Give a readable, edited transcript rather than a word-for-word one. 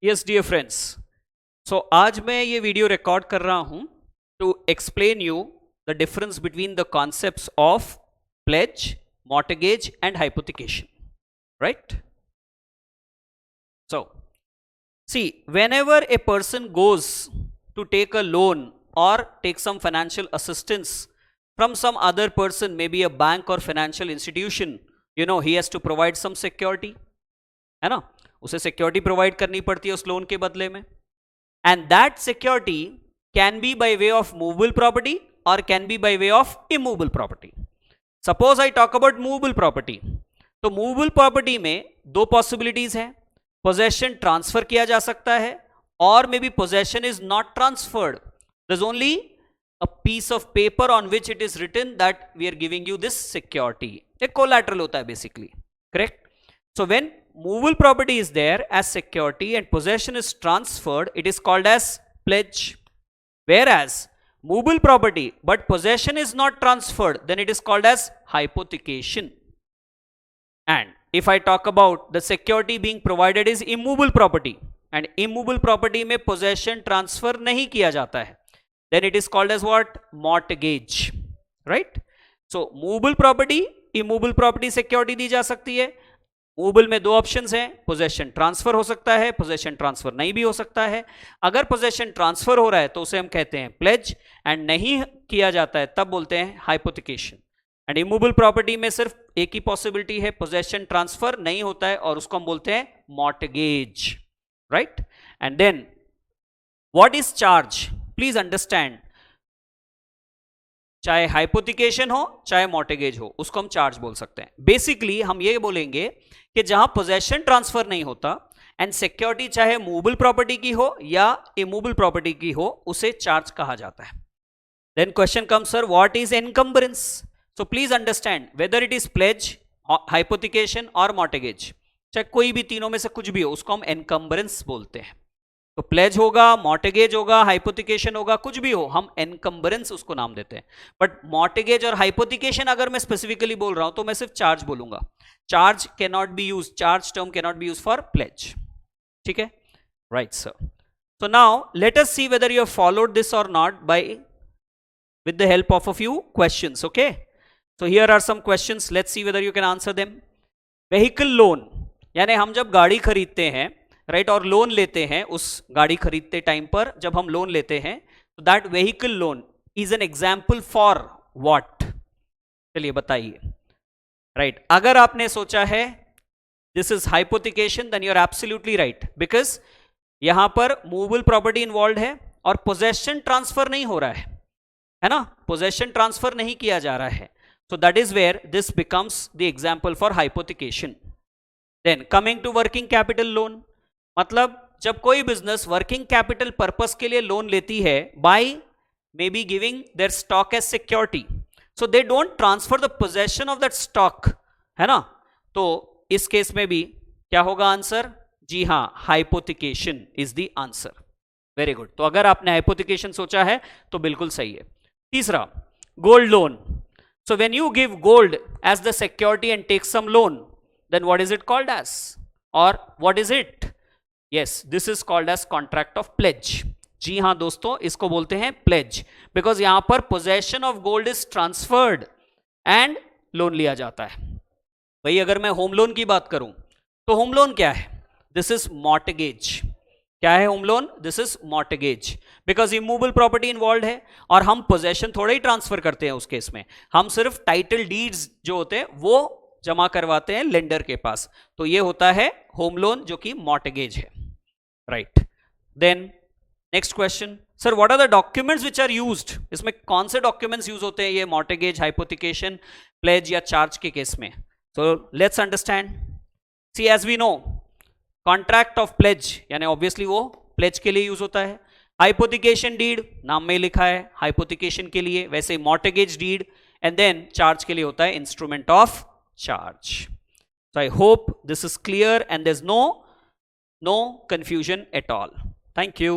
Yes dear friends, सो आज मैं ये वीडियो रिकॉर्ड कर रहा हूं to explain you the difference between the concepts of pledge, mortgage and hypothecation, right? So, see, whenever a person goes to take a loan or take some financial assistance from some other person, maybe a bank or financial institution, you know, he has to provide some security, है ना? उसे security provide करनी पड़ती है उस loan के बदले में, and that security can be by way of movable property और can be by way of immovable property. Suppose I talk about movable property, तो मूवेबल प्रॉपर्टी में दो पॉसिबिलिटीज हैं. पोजेशन ट्रांसफर किया जा सकता है और may be possession is not transferred. There is only a piece of paper on which it is written that we are giving you this security. एक कोलैटरल होता है basically, correct? So when movable property is there as security and possession is transferred, it is called as pledge. Whereas movable property but possession is not transferred, then it is called as hypothecation. And if I talk about the security being provided is immovable property and immovable property में possession transfer नहीं किया जाता है, then it is called as what? Mortgage, right? So movable property, immovable property security दी जा सकती है. Movable में दो ऑप्शंस हैं, पोजेशन ट्रांसफर हो सकता है, पोजेशन ट्रांसफर नहीं भी हो सकता है. अगर पोजेशन ट्रांसफर हो रहा है तो उसे हम कहते हैं प्लेज, एंड नहीं किया जाता है तब बोलते हैं हाइपोथिकेशन. एंड इमूवेबल प्रॉपर्टी में सिर्फ एक ही पॉसिबिलिटी है, पोजेशन ट्रांसफर नहीं होता है और उसको हम बोलते हैं mortgage, right? And then what is charge? Please understand, चाहे हाइपोथिकेशन हो चाहे मॉर्टगेज हो, उसको हम चार्ज बोल सकते हैं. बेसिकली हम ये बोलेंगे कि जहां पोजेशन ट्रांसफर नहीं होता एंड सिक्योरिटी चाहे मूवेबल प्रॉपर्टी की हो या इमूवेबल प्रॉपर्टी की हो, उसे चार्ज कहा जाता है. Then question come, sir what is encumbrance? So please understand, whether it is pledge, hypothecation और मॉर्टगेज, चाहे कोई भी तीनों में से कुछ भी हो, उसको हम एनकम्बरेंस बोलते हैं. तो प्लेज होगा, मॉर्टगेज होगा, हाइपोथिकेशन होगा, कुछ भी हो, हम एनकम्बरेंस उसको नाम देते हैं. बट मॉर्टगेज और हाइपोथिकेशन अगर मैं स्पेसिफिकली बोल रहा हूं तो मैं सिर्फ चार्ज बोलूंगा. Charge can not be use, charge term can not be use for pledge. ठीक है, right sir? So now let us see whether you have followed this or not by with the help of a few questions. Okay, so here are some questions, let's see whether you can answer them. Vehicle loan, यानी हम जब गाड़ी खरीदते हैं, right, और loan लेते हैं, उस गाड़ी खरीदते टाइम पर जब हम लोन लेते हैं, तो that vehicle loan is an example for what? चलिए बताइए, राइट? अगर आपने सोचा है this is hypothecation, then you are absolutely right, because यहां पर मूवेबल प्रॉपर्टी इन्वॉल्व है और पोजेशन ट्रांसफर नहीं हो रहा है ना? पोजेशन ट्रांसफर नहीं किया जा रहा है. So that is where this becomes the example for hypothecation. Then coming to working capital loan, मतलब जब कोई बिजनेस वर्किंग कैपिटल पर्पस के लिए लोन लेती है by may be giving their stock as security, so they don't transfer the possession of that stock, है ना? तो इस केस में भी क्या होगा आंसर? जी हां, hypothecation is the answer. Very good. तो अगर आपने हाइपोथिकेशन सोचा है तो बिल्कुल सही है. तीसरा, gold loan. So when you give gold as the security and take some loan, then what is it called as, or what is it? Yes, this is called as contract of pledge. जी हां दोस्तों, इसको बोलते हैं pledge, because यहां पर possession of gold is transferred and loan लिया जाता है. भाई अगर मैं होम लोन की बात करूं तो होम लोन क्या है? This is mortgage. क्या है home loan? This is mortgage, because immovable property involved है और हम possession थोड़ा ही ट्रांसफर करते हैं. उस केस में हम सिर्फ टाइटल डीड्स जो होते हैं वो जमा करवाते हैं लेंडर के पास. तो ये होता है होम लोन जो कि मॉर्टगेज है, right? Then next question, sir what are the documents which are used? इसमें कौन से डॉक्यूमेंट्स यूज होते हैं ये मॉर्टगेज, हाइपोथिकेशन, प्लेज या चार्ज के केस में? So let's understand. See as we know, contract of pledge यानी ऑब्वियसली वो प्लेज के लिए यूज होता है. हाइपोथिकेशन डीड नाम में लिखा है हाइपोथिकेशन के लिए, वैसे mortgage deed, and then charge के लिए होता है instrument of charge. So I hope this is clear and there's no confusion at all. Thank you.